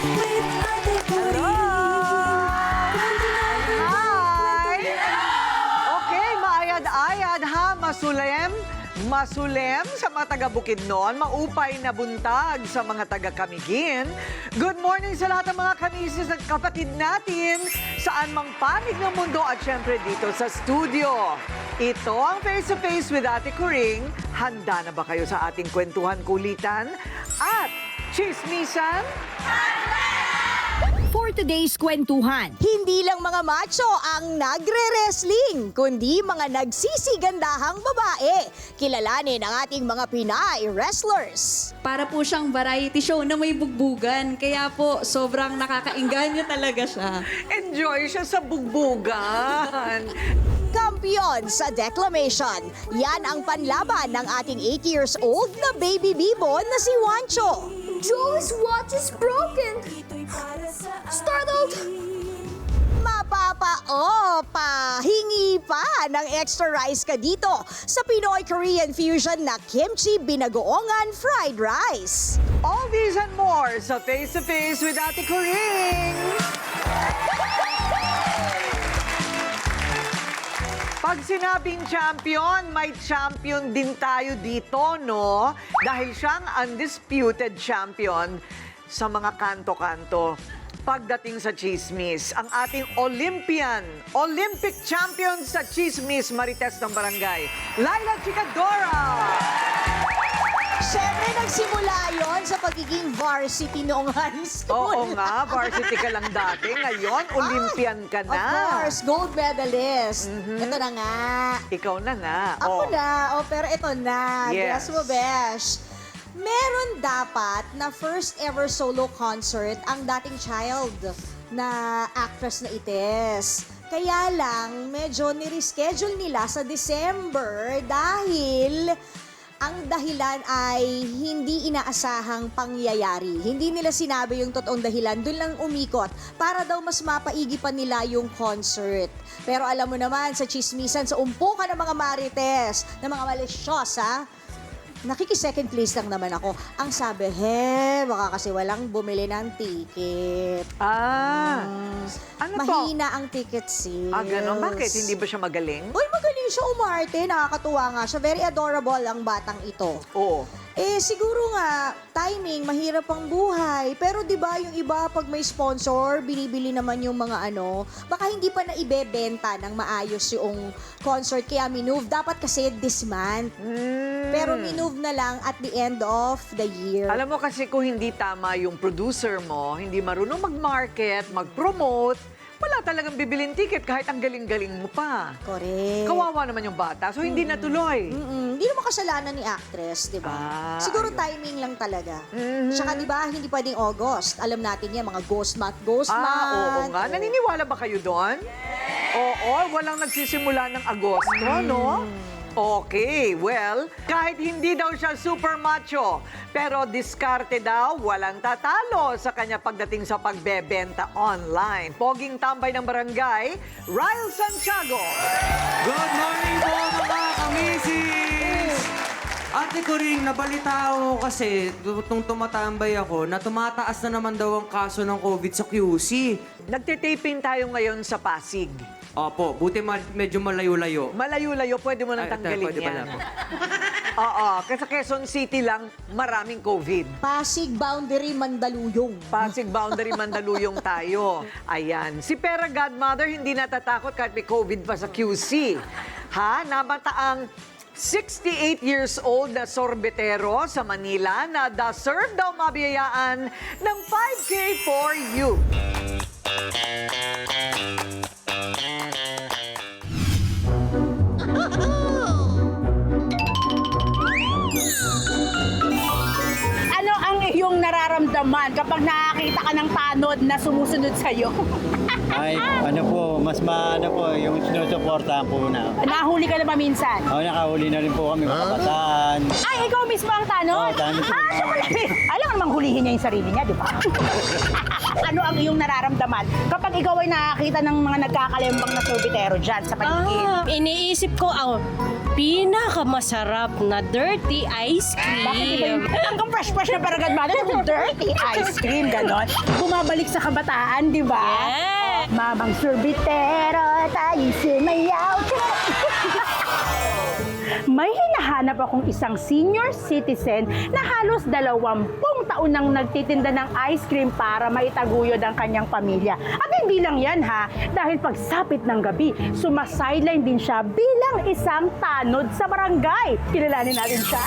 Hello! Hi! Okay, maayad-ayad ha, masulem sa mga taga-Bukidnon, maupay na buntag sa mga taga-Camiguin. Good morning sa lahat ng mga kamisis at kapatid natin saan mang panig ng mundo at syempre dito sa studio. Ito ang Face to Face with Ate Coring. Handa na ba kayo sa ating kwentuhan, kulitan at chismisan? For today's kwentuhan, Hindi lang mga macho ang nagre-wrestling, kundi mga nagsisigandahang babae. Kilalanin ang ating mga Pinay wrestlers. Para po siyang variety show na may bugbugan. Kaya po, sobrang nakakainganyo talaga siya. Enjoy siya sa bugbugan. Kampiyon sa declamation. Yan ang panlaban ng ating 8 years old na baby bibon na si Juancho. Joe's watch is broken. Startled. Mapapa-opa! Hingi pa ng extra rice ka dito sa Pinoy-Korean fusion na kimchi binagoongan fried rice. All these and more sa Face to Face with Ate Coring. Pag sinabing champion, may champion din tayo dito, no? Dahil siyang undisputed champion sa mga kanto-kanto. Pagdating sa chismis, ang ating Olympic champion sa chismis, Marites ng Barangay, Laila Chicadora! Siyempre, nagsimula yon sa pagiging varsity noong high school. Oo nga, varsity ka lang dati. Ngayon, Olympian ka Of na. course, gold medalist. Ito na nga. Ikaw na nga. Ako Oh. na. Pero ito na. Yes. Guess mo, Besh. Meron dapat na first ever solo concert ang dating child na actress na Ites. Kaya lang, medyo nireschedule nila sa December dahil ang dahilan ay hindi inaasahang pangyayari. Hindi nila sinabi yung totoong dahilan, doon lang umikot para daw mas mapaigi pa nila yung concert. Pero alam mo naman, sa chismisan, sa umpukan ng mga marites, ng mga malisyosa, nakiki-second place lang naman ako. Ang sabi, baka kasi walang bumili ng ticket. Ano to? Mahina ang ticket sales. Ganon. Bakit? Hindi ba siya magaling? Uy, magaling siya umarte. Nakakatuwa nga siya. Very adorable ang batang ito. Oo. Siguro nga, timing, mahirap ang buhay. Pero di ba yung iba, pag may sponsor, binibili naman yung mga baka hindi pa na ibebenta ng maayos yung concert. Kaya minove. Dapat kasi this month. Pero minove na lang at the end of the year. Alam mo kasi kung hindi tama yung producer mo, hindi marunong mag-market, mag-promote, wala talagang bibilin ticket kahit ang galing-galing mo pa. Correct. Kawawa naman yung bata, so hindi natuloy. Hindi naman kasalanan ni actress, di ba? Siguro ayun. timing lang talaga. Tsaka di ba, hindi pwedeng August. Alam natin yan, mga ghost month. Oo nga. Naniniwala ba kayo doon? Oo, walang nagsisimula ng Agosto, no? Okay, well, kahit hindi daw siya super macho, pero diskarte daw, walang tatalo sa kanya pagdating sa pagbebenta online. Poging tambay ng barangay, Ryle Santiago. Good morning po mga kamisis! Ate Coring, nabalita ako kasi nung tumatambay ako na tumataas na naman daw ang kaso ng COVID sa QC. Nagtitaping tayo ngayon sa Pasig. Opo, buti medyo malayo-layo. Malayo-layo, pwede mo nang Ay, tanggalin pwede pala yan. po. Oo, kasi sa Quezon City lang, maraming COVID. Pasig boundary, Mandaluyong. Pasig boundary Mandaluyong tayo. Ayan. Si Pera Godmother hindi natatakot kahit may COVID pa sa QC. Nabata ang 68 years old na sorbetero sa Manila na deserve daw mabiyayaan ng 5K for you. ano ang iyong nararamdaman kapag nakakita ka ng tanod na sumusunod sa'yo? Ay, mas yung sinusuportahan po na. Nahuli ka na ba minsan? Nakahuli na rin po kami mga kabataan. Ay, ikaw mismo ang tanod? Oo, tanod. Siya pala. Alam mo namang hulihin niya yung sarili niya, di ba? Ano ang iyong nararamdaman kapag ikaw ay nakakita ng mga nagkakalembang na sorbetero dyan sa paligid? Iniisip ko ang pinakamasarap na dirty ice Bakit iba yung cream. hanggang fresh-fresh na paragad ba? Yung dirty ice cream, ganon. Bumabalik sa kabataan, di ba? Yeah. Mamang sorbetero, tayo sumayaw. May hinahanap akong isang senior citizen na halos 20 taon nang nagtitinda ng ice cream para maitaguyod ang kanyang pamilya. At hindi lang yan ha, dahil pagsapit ng gabi, sumasideline din siya bilang isang tanod sa barangay. Kilalanin natin siya.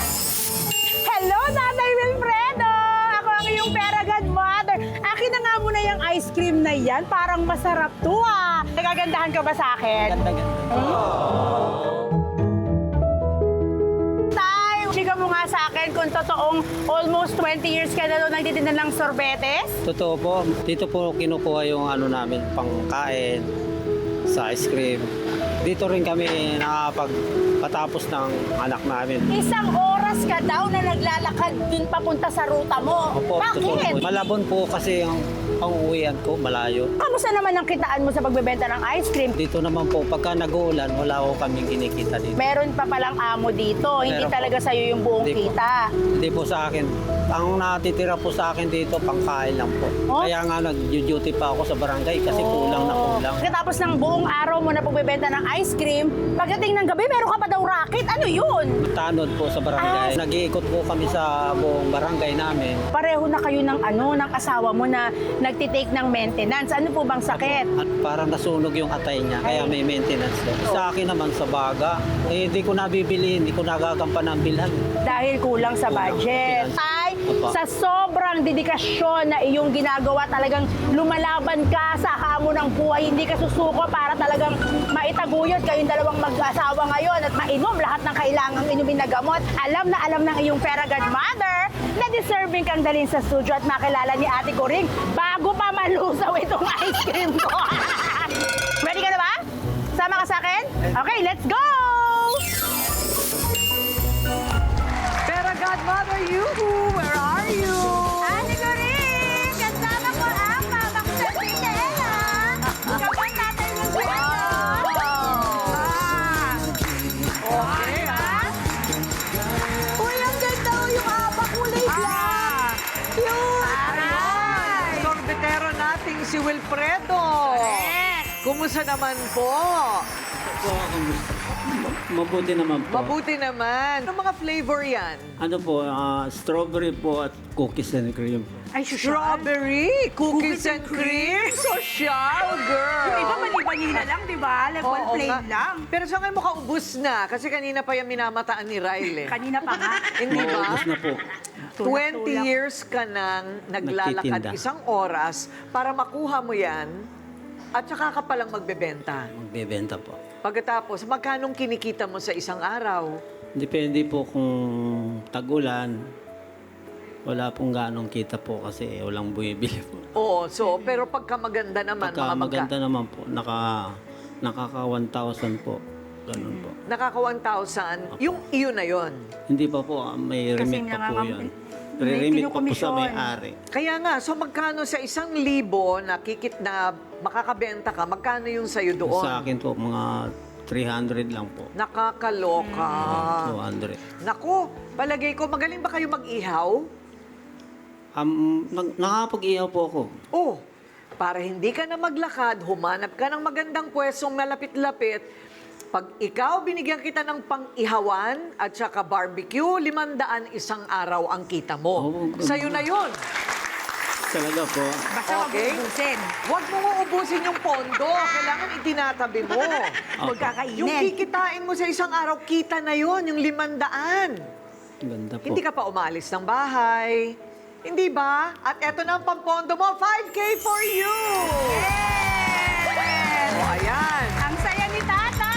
Hello, Nanay Wilfredo! Ako ang iyong pera godmother. Akin na nga muna yung ice cream na yan. Parang masarap to ah. Nagagandahan ka ba sa akin? Tay, chika mo nga sa akin kung totoong almost 20 years ka na doon nagtitinda ng sorbetes. Totoo po. Dito po kinukuha yung ano namin, pangkain sa ice cream. Dito rin kami nakapagpatapos ng anak namin. Isang oras ka daw na naglalakad dun papunta sa ruta mo. Opo, totoo Bakit? po. Malabon po kasi ang pang-uwian ko, malayo. Kamusta naman ang kitaan mo sa pagbebenta ng ice cream? Dito naman po, pagka nag-uulan, wala ko kaming kinikita dito. Meron pa palang amo dito, hindi Meron po. talaga sa'yo yung buong Hindi po. kita. Hindi po sa akin. Ang natitira po sa akin dito, pangkain lang po. Oh? Kaya nga nag-duty pa ako sa barangay kasi kulang na kulang. Pagkatapos ng buong araw mo na pagbebenta ng ice cream, pagdating ng gabi, meron ka pa daw racket. Ano yun? Tanod po sa barangay. Nag-iikot po kami sa buong barangay namin. Pareho na kayo ng ng asawa mo na nagtitake ng maintenance. Ano po bang sakit? At parang nasunog yung atay niya, kaya may maintenance doon. Sa akin naman sa baga, hindi ko nabibili, hindi ko nagagampan ng bilhan. Dahil kulang sa budget. Ay, Opo. sa sobrang dedikasyon na iyong ginagawa, talagang lumalaban ka sa hamon ng buhay. Hindi ka susuko para talagang maitaguyod kayong dalawang mag-asawa ngayon at mainom lahat ng kailangang inumin na gamot. Alam na alam ng iyong pera godmother na deserving kang dalhin sa studio at makilala ni Ate Coring bago pa malusaw itong ice cream ko. Ready ka na ba? Sama ka sa akin? Okay, let's go! Pera Godmother, where are you? Ate Coring! Kasama ko ang mama ko sa Pinela! Kapag natin yung kwento! Okay, Uy, ang ganda oh, yung aba kulay black. Cute! sorbetero nating si Wilfredo. Kumusta naman po? Mabuti naman po. Mabuti naman. Ano mga flavor yan? Ano po, strawberry po at cookies and cream. Ay, Strawberry, cookies and cream. Social, girl. Yung iba mali-vanilla lang, di ba? Level Oo plain nga. lang. Pero sa ngayon mukhang ubus na. Kasi kanina pa yung minamataan ni Ryle. Kanina pa nga. Hindi ba? Maubos na po. 20 years ka nang naglalakad Nagtitinda. isang oras para makuha mo yan at saka ka palang magbebenta. Magbebenta po. Pagkatapos, magkanong kinikita mo sa isang araw? Depende po kung tag-ulan. Wala pong ganong kita po kasi walang bumibili po. Oo, pero pagka maganda naman, Pagka mga maganda naman po, nakaka 1,000 po. Ganun po. nakaka 1,000, yung iyon na yon. Hindi pa po, may Kasi remit pa po yun. may Re-remit pa po sa kinukomisyon. may-ari. Kaya nga, so magkano sa 1,000 na makakabenta ka, magkano yung sa'yo doon? Sa akin po, mga 300 lang po. Nakakaloka. 200. Naku, palagay ko, magaling ba kayo mag-ihaw? Nakapag-ihaw po ako. Oh, para hindi ka na maglakad, humanap ka ng magandang pwesong malapit-lapit. Pag ikaw binigyan kita ng pang-ihawan at saka barbecue, 500 isang araw ang kita mo. Oh, Sa'yo na yun. Talaga po. Basta Okay. mabubusin. Huwag mo uubusin yung pondo. Kailangan itinatabi mo. Huwag kakainin. Yung kikitain mo sa isang araw, kita na yon, yung 500. Ganda po. Hindi ka pa umalis ng bahay. Hindi ba? At eto na ang pampondo mo, 5K for you! O, ayan. Ang saya ni Tata!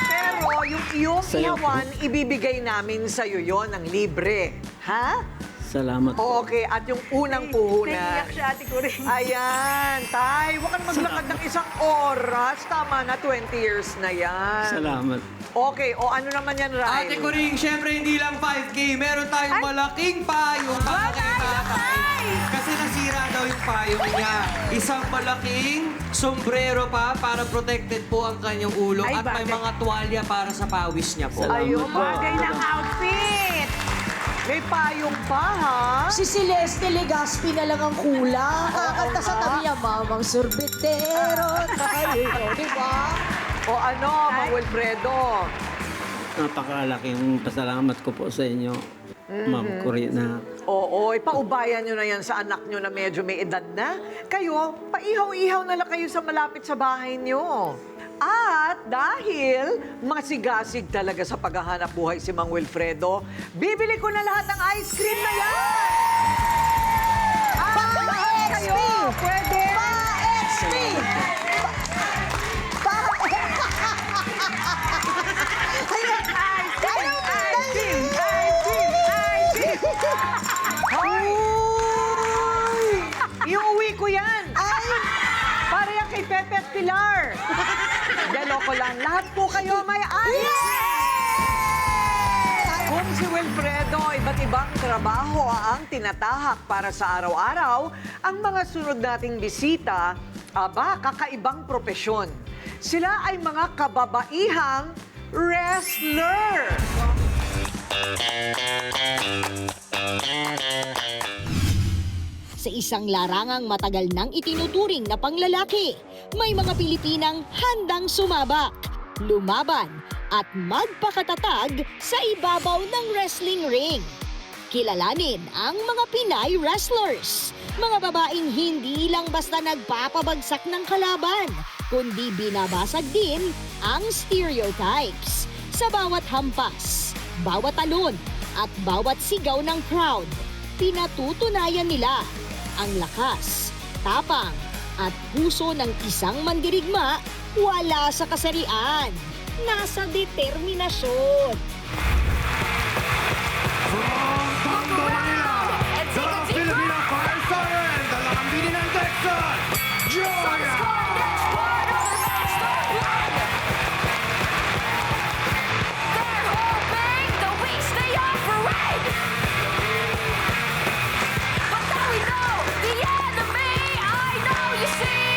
Pero yung iyong Sa'yo po. ihawan, ibibigay namin sa'yo yon ng libre. Ha? Salamat po. Okay, at yung unang puhunan. Naiiyak si Ate Coring. Ayan, Tay, huwag ka na maglakad ng isang oras. Tama na, 20 years na yan. Salamat. Okay, o ano naman yan, Ryan? Ate Coring, syempre hindi lang 5K. Meron tayong malaking payong para kay tatay. Kasi nasira daw yung payong niya. Isang malaking sombrero pa para protected po ang kanyang ulo. Ay, At may bagay. mga tuwalya para sa pawis niya po. Salamat Ayun, po. Bagay ng outfit! May payong pa, ha? Si Celeste Legaspi na lang ang kulang. Kakanta sa tabi niya, Mamang Sorbetero. Tayo, di ba? O ano, Mang Wilfredo? Napakalaking pasalamat ko po sa inyo, Ma'am Corina. Oo, ipaubayan nyo na yan sa anak nyo na medyo may edad na. Kayo, paihaw-ihaw na lang kayo sa malapit sa bahay nyo. At dahil masigasig talaga sa paghahanap buhay si Mang Wilfredo, bibili ko na lahat ng ice cream na yan! Pa-XP! Pwede! Pa-XP! Iuwi ko yan! Ay! Para yan kay Pepe at Pilar! Dalo ko lang. Lahat po kayo may ice! Kung si Wilfredo, iba't ibang trabaho ang tinatahak para sa araw-araw, ang mga sunod nating bisita, kakaibang propesyon. Sila ay mga kababaihang wrestler! Sa isang larangang matagal nang itinuturing na panglalaki, may mga Pilipinang handang sumabak, lumaban at magpakatatag sa ibabaw ng wrestling ring. Kilalanin ang mga Pinay wrestlers, mga babaeng hindi lang basta nagpapabagsak ng kalaban, kundi binabasag din ang stereotypes. Sa bawat hampas, bawat talon at bawat sigaw ng crowd, pinatutunayan nila ang lakas, tapang at puso ng isang mandirigma wala sa kasarian, nasa determinasyon.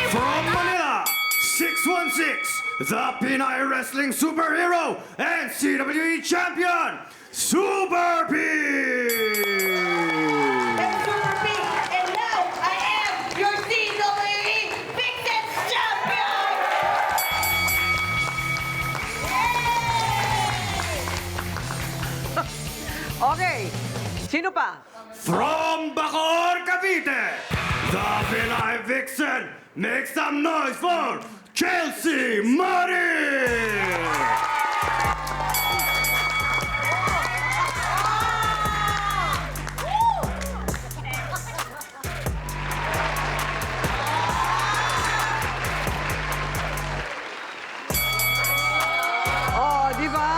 From Manila, 616, the Pinay Wrestling Superhero and CWE Champion, Super P! Super P, and now I am your CWE Fitness Champion! Okay, sino pa? From Bacoor, Cavite, the Pinay Vixen, make some noise for Chelsea Marie! Oh, di ba?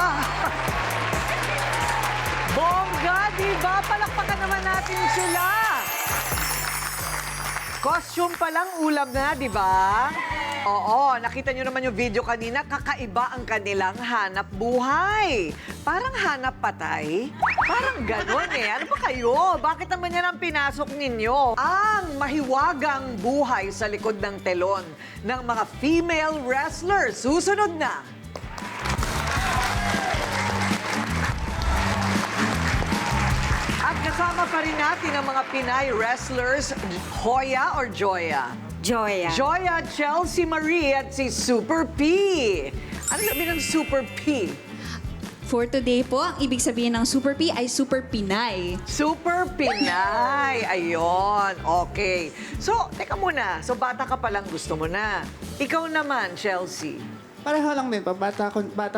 Bongga, di ba? Palakpakan naman natin sila. Costume pa lang ulam na, di ba? Oo, nakita nyo naman yung video kanina, kakaiba ang kanilang hanap buhay. Parang hanap patay. Parang ganon eh. Ano ba kayo? Bakit naman yan ang pinasok ninyo? Ang mahiwagang buhay sa likod ng telon ng mga female wrestlers. Susunod na. At kasama pa rin natin ang mga Pinay wrestlers, Hoya or Joya? Joya. Joya, Chelsea Marie at si Super P. Ano sabi ng Super P? For today po, ang ibig sabihin ng Super P ay Super Pinay. Super Pinay. Ayun. Okay. So, teka muna. So, bata ka palang gusto mo na. Ikaw naman, Chelsea. Pareho lang din pa. Bata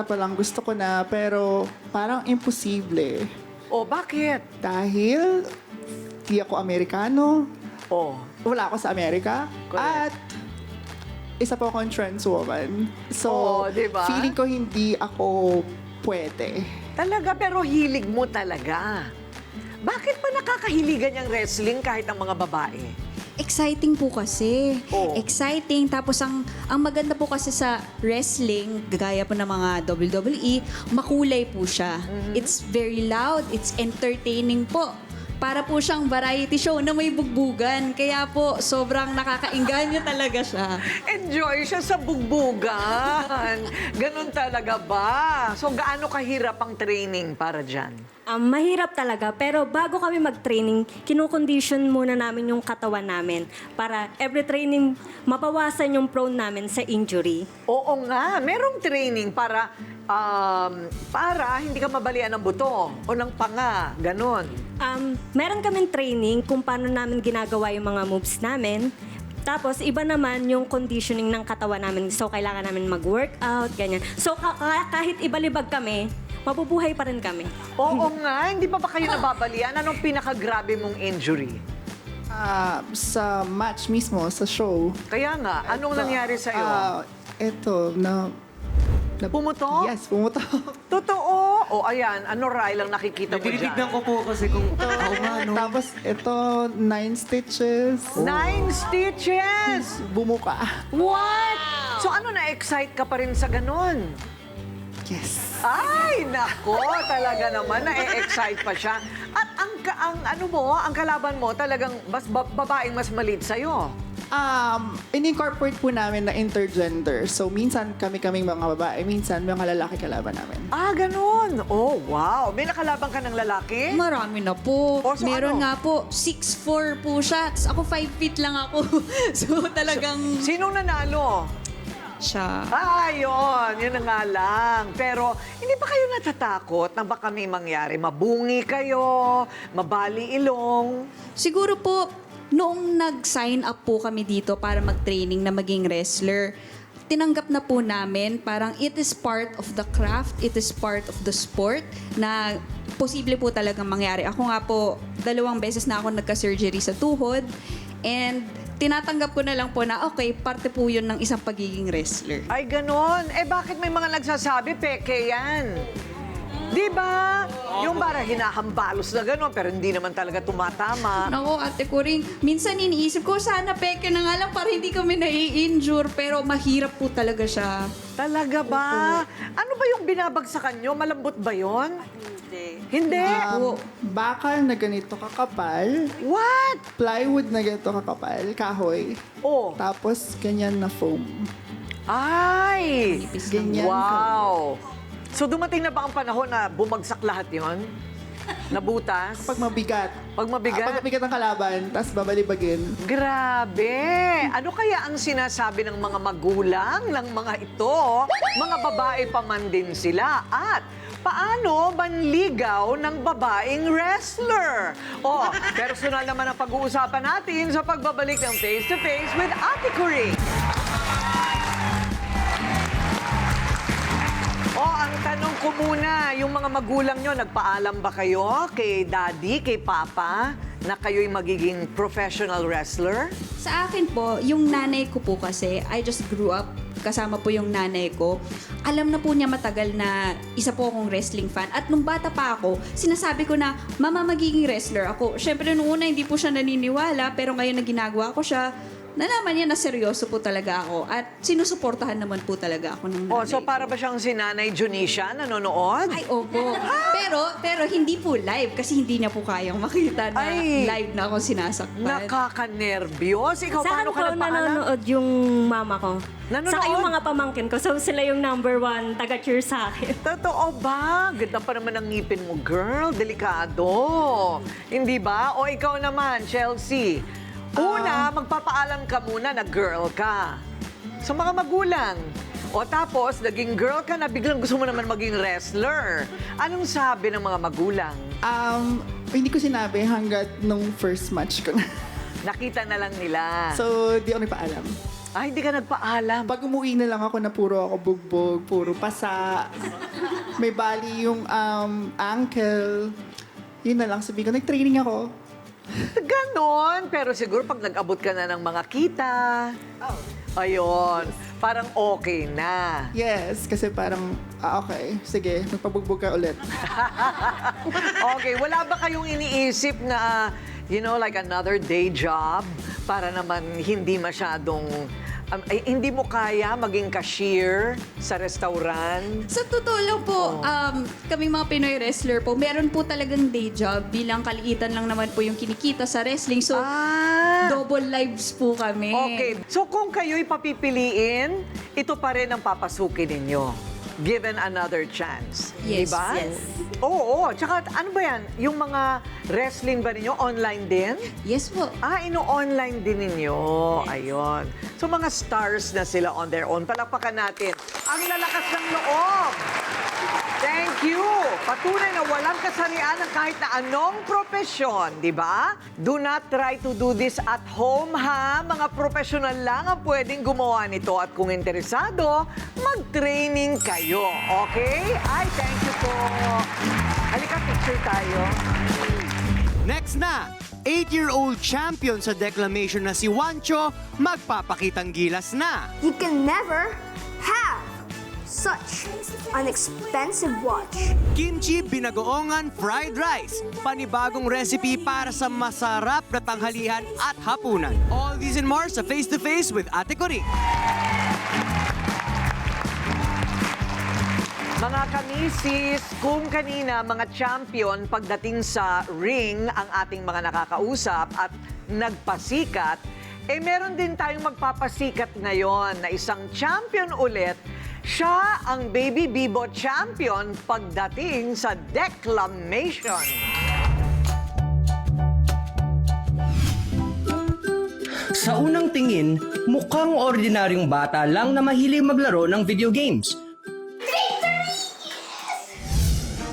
pa lang gusto ko na, pero parang imposible. O, bakit? Dahil di ako Amerikano, O, wala ako sa Amerika, Correct. at isa po akong trans woman. So, Oo, di ba? feeling ko hindi ako pwede. talaga, pero hilig mo talaga. Bakit pa nakakahiligan yung wrestling kahit ang mga babae? Exciting po kasi. Oo. Exciting. Tapos ang maganda po kasi sa wrestling, gaya po ng mga WWE, makulay po siya. It's very loud, it's entertaining po. Para po siyang variety show na may bugbugan. Kaya po, sobrang nakakainganyo talaga siya. Enjoy siya sa bugbugan. Ganun talaga ba? So, gaano kahirap ang training para dyan? Mahirap talaga, pero bago kami mag-training, kinukondition muna namin yung katawan namin para every training mapawasan yung prone namin sa injury. Oo nga, merong training para hindi ka mabalian ng buto o ng panga, ganun. Meron kaming training kung paano namin ginagawa yung mga moves namin. Tapos, iba naman yung conditioning ng katawan namin. So, kailangan namin mag-workout, ganyan. So, kahit ibalibag kami, mabubuhay pa rin kami. Oo nga, hindi pa ba kayo nababalian? Anong pinakagrabe mong injury? Sa match mismo, sa show. Kaya nga, anong nangyari sa'yo? Ito, Pumutok? Yes, pumutok. Totoo? O ayan, ano Ray lang nakikita mo Nadididignan dyan? ko po kasi kung ako nga, no? Tapos ito, 9 stitches. 9 stitches! Bumuka. What? So ano, na-excite ka pa rin sa ganun? Yes. Ay, nako, talaga naman, na-excite pa siya. At ang kalaban mo, talagang babaeng mas maliit sa'yo. In-incorporate po namin na intergender. So, minsan kaming mga babae, minsan mga lalaki kalaban namin. Ah, ganun. Oh, wow. May nakalaban ka ng lalaki? Marami na po. O, so Meron ano? nga po, 6'4" po siya. Tapos ako 5 feet lang ako. So talagang Sinong nanalo? siya. Yun na nga lang. Pero hindi ba kayo natatakot na baka may mangyari? Mabungi kayo, mabali ilong? Siguro po, noong nag-sign up po kami dito para mag-training na maging wrestler, tinanggap na po namin parang it is part of the craft, it is part of the sport na posible po talagang mangyari. Ako nga po, 2 beses na ako nagka-surgery sa tuhod and tinatanggap ko na lang po na okay, parte po yun ng isang pagiging wrestler. Ay, ganon. Eh, bakit may mga nagsasabi, peke yan? Di ba? Yung bara hinahambalos na gano'n, pero hindi naman talaga tumatama. Nako, ate ko rin. Minsan iniisip ko, sana peke na nga lang para hindi kami nai-injure. Pero mahirap po talaga siya. Talaga ba? Ano ba yung binabagsakan nyo? Malambot ba yon? Hindi. Bakal na ganito kakapal. What? Plywood na ganito kakapal. Kahoy. Oh. Tapos, ganyan na foam. Ay! Ganyan Wow! So dumating na ba ang panahon na bumagsak lahat yon? Nabutas? Pag mabigat. Pag mabigat? Pag mabigat ang kalaban, tapos babalibagin. Grabe! Ano kaya ang sinasabi ng mga magulang ng mga ito? Mga babae pa man din sila. At paano manligaw ng babaeng wrestler? O, personal naman ang pag-uusapan natin sa pagbabalik ng Face to Face with Ate Corinne. Ang tanong ko muna, yung mga magulang nyo, nagpaalam ba kayo kay daddy, kay papa, na kayo'y magiging professional wrestler? Sa akin po, yung nanay ko po kasi, I just grew up kasama po yung nanay ko. Alam na po niya matagal na isa po akong wrestling fan. At nung bata pa ako, sinasabi ko na, Mama, magiging wrestler ako. Siyempre, nung una, hindi po siya naniniwala, pero ngayon na ginagawa ko siya, nalaman niya na seryoso po talaga ako at sinusuportahan naman po talaga ako ng nanay So para ko. ba siyang si Nanay Junisha nanonood? Ay, opo. Pero hindi po live kasi hindi niya po kayang makita na Ay. live na ako sinasaktan. Nakakanerbiyos. Ikaw, Saan paano ka ko nagpaalam? nanonood yung mama ko? Nanonood? Saka yung mga pamangkin ko. So sila yung #1 taga-cheer sa akin. Totoo ba? Ganda pa naman ang ngipin mo, girl. Delikado. Hindi ba? O ikaw naman, Chelsea. Una, magpapaalam ka muna na girl ka. Sa mga magulang. O tapos, naging girl ka na, biglang gusto mo naman maging wrestler. Anong sabi ng mga magulang? Hindi ko sinabi hanggat nung first match ko na. Nakita na lang nila. So, di ako nagpaalam. Ay, hindi ka nagpaalam. Pag umuwi na lang ako na puro ako bugbog, puro pasa, may bali yung ankle. Yun na lang, sabi ko, nag-training ako. Ganon. Pero siguro pag nag-abot ka na ng mga kita. Ayun. parang okay na. Yes, kasi parang, okay, sige, magpabugbog ka ulit. Okay, wala ba kayong iniisip na, like another day job para naman hindi masyadong, hindi mo kaya maging cashier sa restaurant? Sa totoo lang po, kaming mga Pinoy wrestler po, meron po talagang day job. Bilang kaliitan lang naman po yung kinikita sa wrestling. So, double lives po kami. Okay, so kung kayo'y papipiliin, ito pa rin ang papasukin ninyo. Given another chance. Yes, diba? yes. Oo. Tsaka ano ba yan? Yung mga wrestling ba ninyo, online din? Yes po. Ino-online din ninyo. Ayun. So mga stars na sila on their own. Palakpakan natin. Ang lalakas ng loob. Thank you. Patunay na walang kasarian ng kahit na anong propesyon, di ba? Do not try to do this at home, ha? Mga professional lang ang pwedeng gumawa nito. At kung interesado, mag-training kayo. Okay? Ay, thank you po. Halika, picture tayo. Next na, 8-year-old champion sa declamation na si Juancho, magpapakitang gilas na. You can never have such an expensive watch. Kimchi binagoongan fried rice. Panibagong recipe para sa masarap na tanghalian at hapunan. All these and more sa Face to Face with Ate Coring. Mga kamisis, kung kanina mga champion pagdating sa ring ang ating mga nakakausap at nagpasikat, meron din tayong magpapasikat ngayon na isang champion ulit. Siya ang Baby Bibo champion pagdating sa declamation. Sa unang tingin, mukhang ordinaryong bata lang na mahilig maglaro ng video games.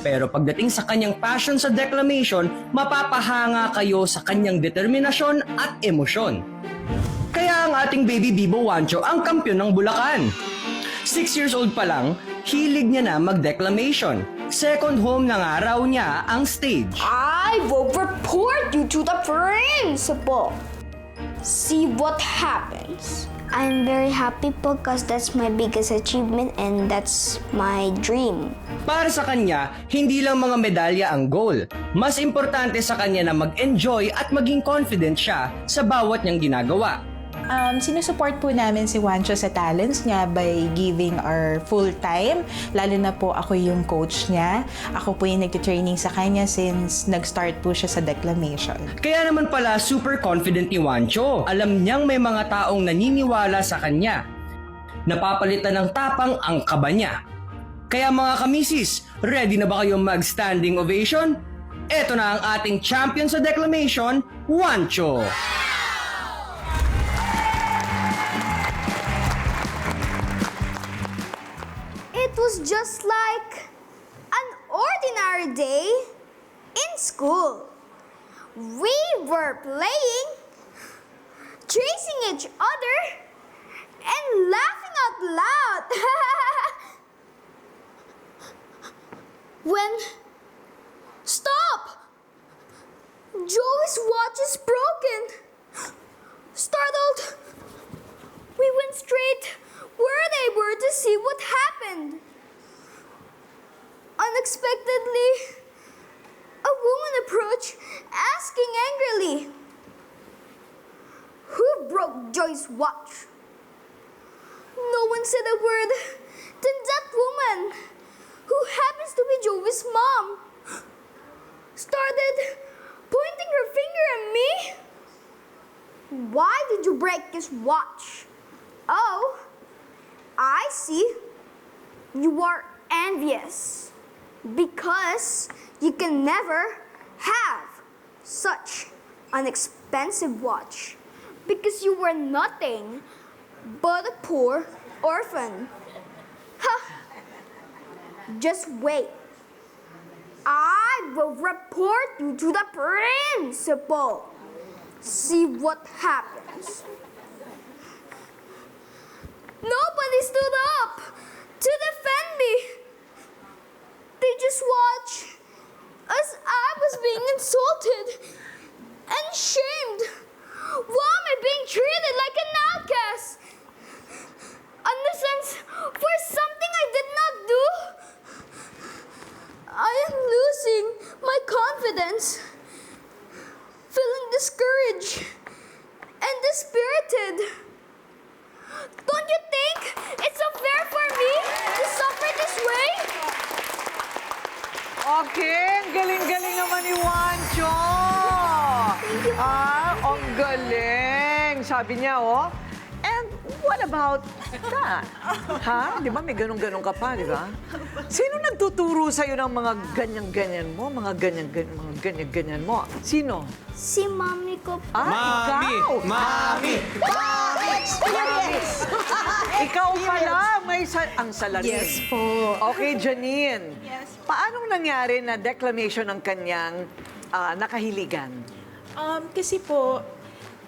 Pero pagdating sa kanyang passion sa declamation, mapapahanga kayo sa kanyang determinasyon at emosyon. Kaya ang ating Baby Bibo Juancho ang kampiyon ng Bulacan. 6 years old pa lang, hilig niya na mag-declamation. Second home na nga raw niya ang stage. I will report you to the principal. See what happens. I'm very happy because that's my biggest achievement and that's my dream. Para sa kanya, hindi lang mga medalya ang goal. Mas importante sa kanya na mag-enjoy at maging confident siya sa bawat niyang ginagawa. Sinusupport po namin si Juancho sa talents niya by giving our full time. Lalo na po ako yung coach niya. Ako po yung nagtitraining sa kanya since nag-start po siya sa declamation. Kaya naman pala super confident ni Juancho. Alam niyang may mga taong naniniwala sa kanya. Napapalitan ng tapang ang kaba niya. Kaya mga kamisis, ready na ba kayong mag-standing ovation? Ito na ang ating champion sa declamation, Juancho! It was just like an ordinary day in school. We were playing, chasing each other, and laughing out loud. When... Stop! Joey's watch is broken. Startled, we went straight where they were to see what happened. Unexpectedly, a woman approached, asking angrily, "Who broke Joy's watch?" No one said a word. Then that woman, who happens to be Joey's mom, started pointing her finger at me. "Why did you break his watch?" "Oh, I see. You are envious because you can never have such an expensive watch because you were nothing but a poor orphan." Ha! Just wait. I will report you to the principal. See what happens. Nobody stood up to defend me. They just watched as I was being insulted and shamed. Why am I being treated like an outcast? Understands for something I did not do. I am losing my confidence, feeling discouraged and dispirited. Don't you think it's unfair for me to suffer this way? Okay, ang galing-galing naman ni Wancho. Ang galing. Sabi niya, oh. And what about that? Ha? Di ba may ganun-ganun ka pa, di ba? Sino nagtuturo sa'yo ng mga ganyan-ganyan mo? Mga ganyan-ganyan mo? Sino? Si mommy ko po. Ikaw! Mami! Ikaw pala, may ang salarin. Yes po. Okay, Janine. Yes. Paanong nangyari na declamation ng kanyang nakahiligan? Kasi po,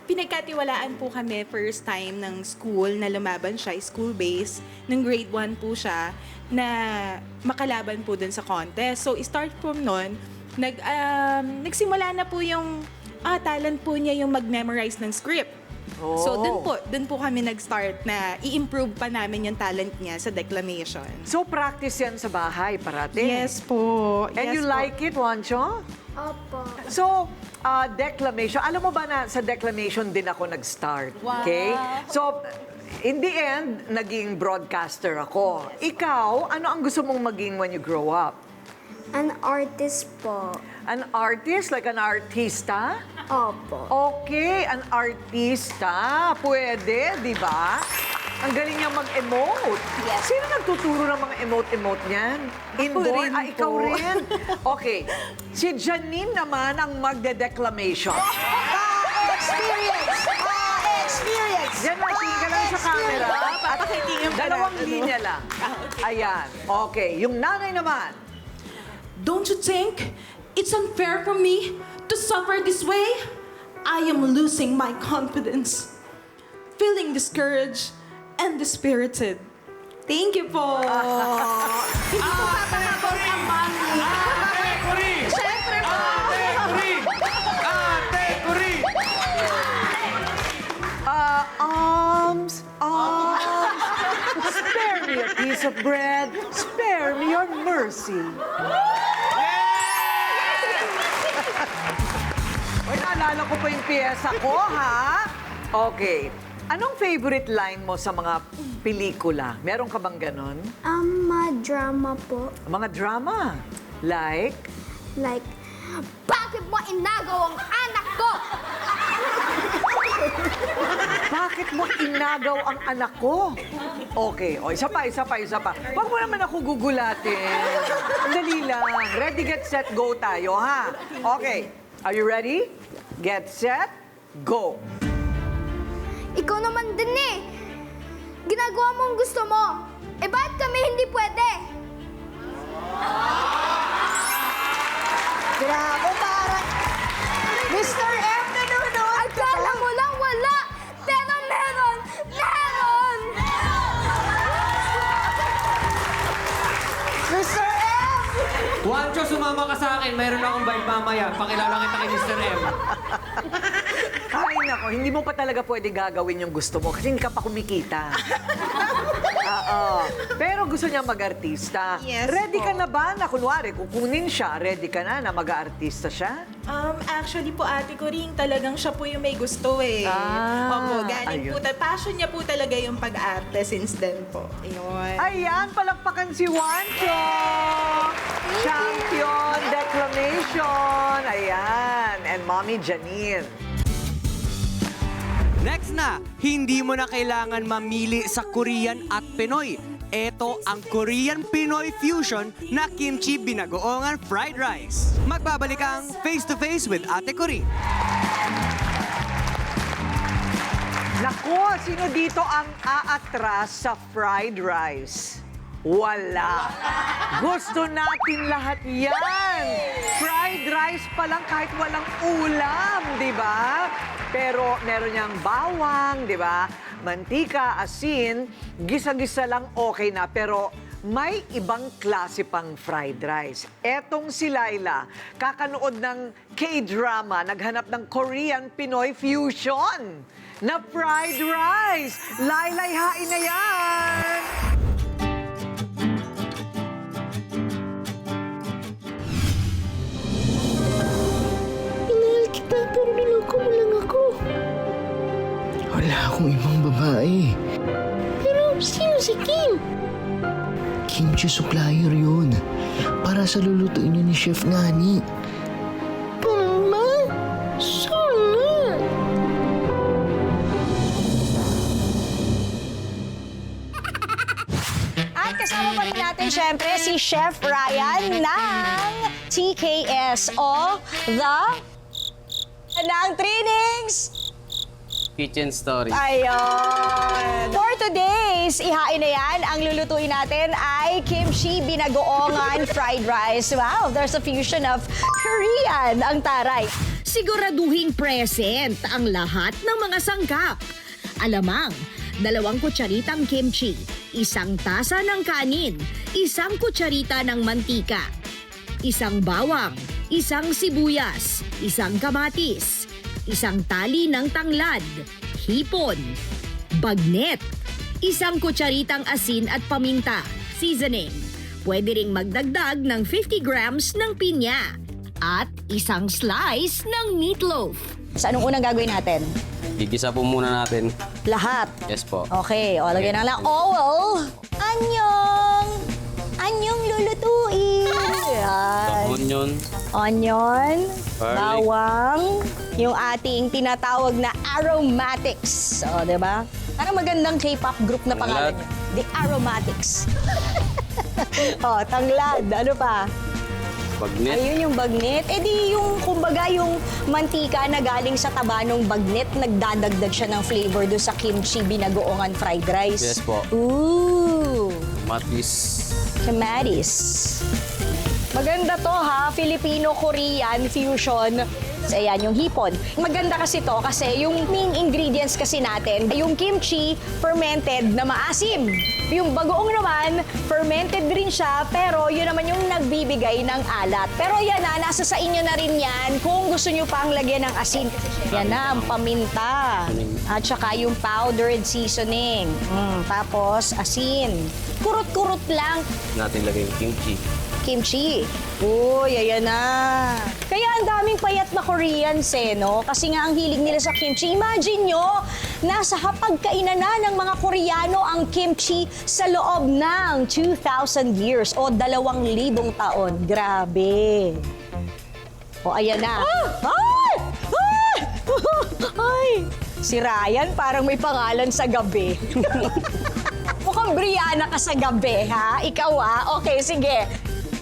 pinagkatiwalaan po kami first time ng school na lumaban siya, school-based. Nung grade 1 po siya, na makalaban po dun sa contest. So, start from nun, nagsimula na po yung talent po niya yung mag-memorize ng script. So, dun po kami nag-start na i-improve pa namin yung talent niya sa declamation. So, practice yan sa bahay parati? Yes po. And Yes you po. like it, Wancho? Opo. So, declamation. Alam mo ba na sa declamation din ako nag-start? Wow. Okay? So, in the end, naging broadcaster ako. Ikaw, ano ang gusto mong maging when you grow up? An artist po. An artist? Like an artista? Opo. Okay, an artista. Pwede, di ba? Ang galing niya mag-emote. Yes. Sino nagtuturo ng mga emote-emote niyan? Indoor? rin Ikaw po. rin? Okay. Si Janine naman ang magde-declamation. Experience! Experience! Yan lang, tingin ka lang sa camera. At Pakitingin ka dalawang natin, linya ano? lang. Ayan. Okay. Yung nanay naman. Don't you think it's unfair for me to suffer this way? I am losing my confidence, feeling discouraged and dispirited. Thank you po. Hindi ko papakabot ang mami. Siyempre po. Arms. Spare me a piece of bread. Spare me your mercy. Uy, naalala ko pa yung piyesa ko, ha? Okay. Anong favorite line mo sa mga pelikula? Meron ka bang ganon? Drama po. Mga drama? Like? Like, bakit mo inagaw ang anak ko? Bakit mo inagaw ang anak ko? Okay. O, isa pa. Huwag mo naman ako gugulatin. Dali lang. Ready, get, set, go tayo, ha? Okay. Are you ready? Get, set, go. Ikaw naman din eh. Ginagawa mo ang gusto mo. Eh bakit kami hindi pwede? Grabe, parang Mr. M na nunod. Akala mo lang wala, pero meron! Meron! Mr. M! Wancho, sumama ka sa akin. Mayroon akong vibe mamaya. Pakilala kita kay Mr. M. Ay, nako, hindi mo pa talaga pwede gagawin yung gusto mo kasi hindi ka pa kumikita. Oo. Pero gusto niya mag-artista. Yes Ready ka po. na ba na kunwari, kukunin siya, ready ka na na mag-artista siya? Actually po, ate ko rin, talagang siya po yung may gusto eh. Opo, galing ayun. po. Passion niya po talaga yung pag-arte since then po. Ayun. Ayan, palakpakan si Wancho! Champion declamation! Ayan, and Mommy Janine. Next na, hindi mo na kailangan mamili sa Korean at Pinoy. Ito ang Korean-Pinoy fusion na kimchi binagoongan fried rice. Magbabalik ang Face to Face with Ate Corinne. Naku, sino dito ang aatras sa fried rice? Wala. Gusto natin lahat yan. Fried rice pa lang kahit walang ulam, di ba? Pero meron niyang bawang, di ba? Mantika, asin, gisa-gisa lang okay na. Pero may ibang klase pang fried rice. Etong si Laila, kakanood ng K-drama, naghanap ng Korean-Pinoy fusion na fried rice. Laila, hain na yan! Inahal kita pero niloko mo lang ako. Wala akong ibang babae. Pero sino si Kim? Kimchi supplier yun. Para sa lulutuin niyo ni Chef Nani. Mama, sana. At kasama pa rin natin syempre si Chef Ryan ng TKS o ng Trinings Kitchen Story. Ayun! For today's ihain na yan, ang lulutuin natin ay kimchi binagoongan fried rice. Wow, there's a fusion of Korean ang taray. Siguraduhing present ang lahat ng mga sangkap. Alamang, 2 kutsaritang kimchi, 1 tasa ng kanin, 1 kutsarita ng mantika, 1 bawang, 1 sibuyas, 1 kamatis, 1 tali ng tanglad, hipon, bagnet, 1 kutsaritang asin at paminta, seasoning. Pwede ring magdagdag ng 50 grams ng pinya at 1 slice ng meatloaf. So anong unang gagawin natin? Gigisa po muna natin. Lahat. Yes po. Okay, o lagyan na lang oil. Anyong lulutuin. Yan. Onion. Onion, Garlic. bawang, yung ating tinatawag na aromatics. O, di ba? Parang magandang K-pop group na pangalan niyo. The Aromatics. O, tanglad. Ano pa? Bagnet. Ayun yung bagnet. Eh di yung, kumbaga, yung mantika na galing sa taba ng bagnet, nagdadagdag siya ng flavor doon sa kimchi binagoongan fried rice. Yes po. Ooh! Matis. Kamatis. Maganda to ha, Filipino-Korean fusion. So, ayan, yung hipon. Maganda kasi to kasi yung main ingredients kasi natin, yung kimchi, fermented na maasim. Yung bagoong naman, fermented rin siya, pero yun naman yung nagbibigay ng alat. Pero yan na, nasa sa inyo na rin yan kung gusto nyo pang lagyan ng asin. Yan na, ang paminta. At saka yung powdered seasoning. Tapos, asin. Kurot-kurot lang. Natin lagay yung kimchi. Kimchi. Uy, ayan na. Kaya ang daming payat na Koreans no? Kasi nga ang hilig nila sa kimchi. Imagine nyo, nasa hapagkainan na ng mga Koreano ang kimchi sa loob ng 2,000 years o 2,000 taon. Grabe. O, ayan na. Ay! Ay! Ay! Si Ryan parang may pangalan sa gabi. Mukhang Brianna ka sa gabi, ha? Ikaw, ha? Okay, sige.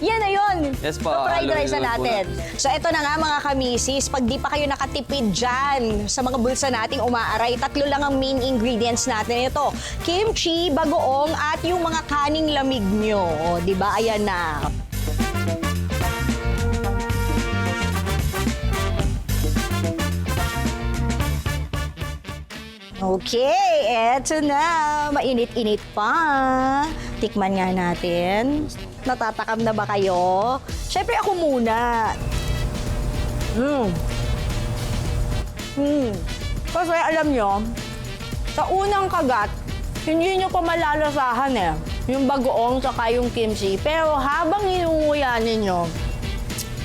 Yan na yun. Yes po. Fried rice na natin. So, ito na nga mga kamisis. Pag di pa kayo nakatipid dyan sa mga bulsa nating umaaray, 3 lang ang main ingredients natin. Ito, kimchi, bagoong, at yung mga kaning lamig nyo. O, diba? Ayan na. Okay, eto na. Mainit-init pa. Tikman nga natin. Natatakam na ba kayo? Siyempre ako muna. Kasi alam nyo, sa unang kagat, hindi nyo pa malalasahan yung bagoong saka yung kimchi. Pero habang inunguya ninyo,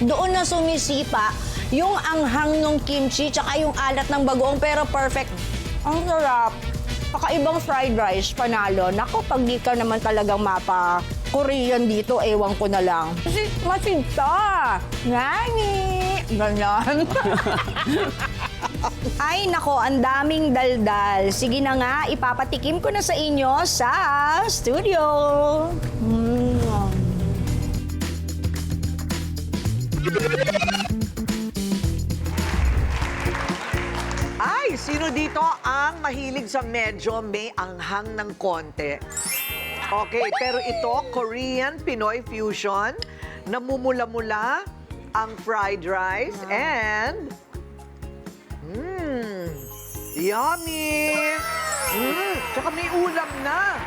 doon na sumisipa yung anghang ng kimchi tsaka yung alat ng bagoong, pero perfect. Ang sarap. Kakaibang fried rice, panalo. Naku, pag di ka naman talagang mapa-Korean dito, ewan ko na lang. Kasi masinta. Nani. Ganyan. Ay, nako, ang daming daldal. Sige na nga, ipapatikim ko na sa inyo sa studio. Ay, sino dito ang mahilig sa medyo may anghang ng konti? Okay, pero ito, Korean-Pinoy fusion, namumula-mula ang fried rice and yummy! Tsaka may ulam na.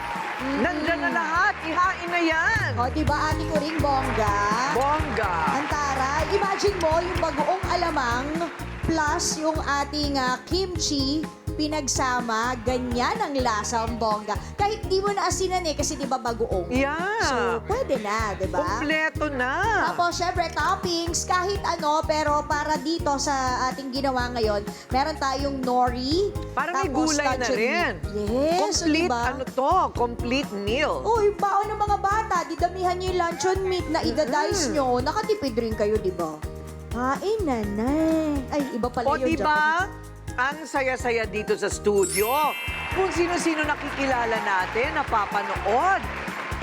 Nandyan na lahat. ihain na yan. O, diba, ate ko ring bongga? Bongga. Ang taray. Imagine mo yung bagoong alamang plus yung ating kimchi pinagsama, ganyan ang lasa ang bongga. Kahit di mo na asinan kasi di ba bagoong? Yeah. So, pwede na, di ba? Kompleto na. Tapos, syempre, toppings, kahit ano, pero para dito sa ating ginawa ngayon, meron tayong nori. Para may tapos gulay na luncheon rin. meat. Yes, Complete, diba? ano to? Complete meal. Oh, yung baon ng mga bata, didamihan nyo yung luncheon meat na idadice nyo. Nakatipid rin kayo, di ba? Hain na na. Ay, iba pala O yung diba, ang saya-saya dito sa studio. Kung sino-sino nakikilala natin, napapanood.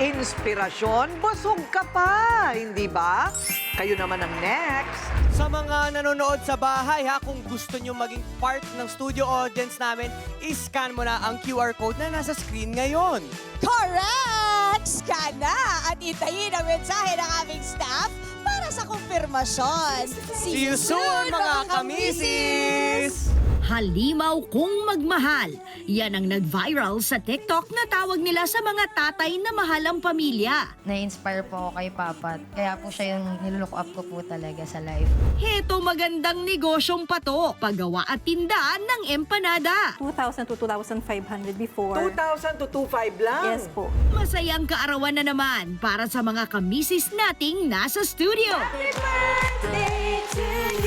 Inspirasyon, busog ka pa, hindi ba? Kayo naman ang next. Sa mga nanonood sa bahay ha, kung gusto nyo maging part ng studio audience namin, i-scan mo na ang QR code na nasa screen ngayon. Correct! Scan na at itayin ang mensahe ng aming staff para sa kumpirmasyon. See you soon, mga kamisis! Halimaw kung magmahal. Yan ang nag-viral sa TikTok na tawag nila sa mga tatay na mahal ang pamilya. Na-inspire po ako kay Papa. Kaya po siya yung nilook up ko po talaga sa life. Heto magandang negosyong pato, paggawa at tinda ng empanada. 2,000 to 2,500 before. 2,000 to 2,500 lang? Yes po. Masayang kaarawan na naman para sa mga kamisis nating nasa studio. Happy birthday to you!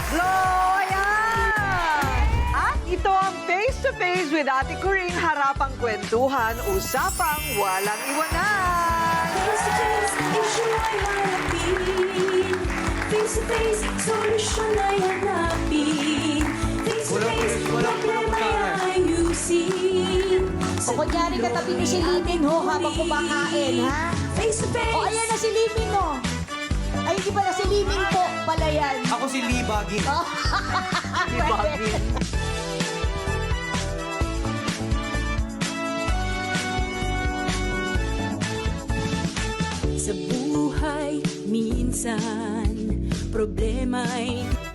Gloria! At ito ang face-to-face with Ate Corinne, harapang kwentuhan, usapang walang iwanan. Face-to-face, issue ay harapin. Face-to-face, solusyon ay hanapin. Face-to-face, problema ay ayusin. O kunyari katabi niyo si Limin ho habang kumakain, ha? Face-to-face. O ayan na si Limin, no? Ay, hindi pala si Limin po pala yan. Ako si Libagin. Libagin. Sa buhay, minsan, problema'y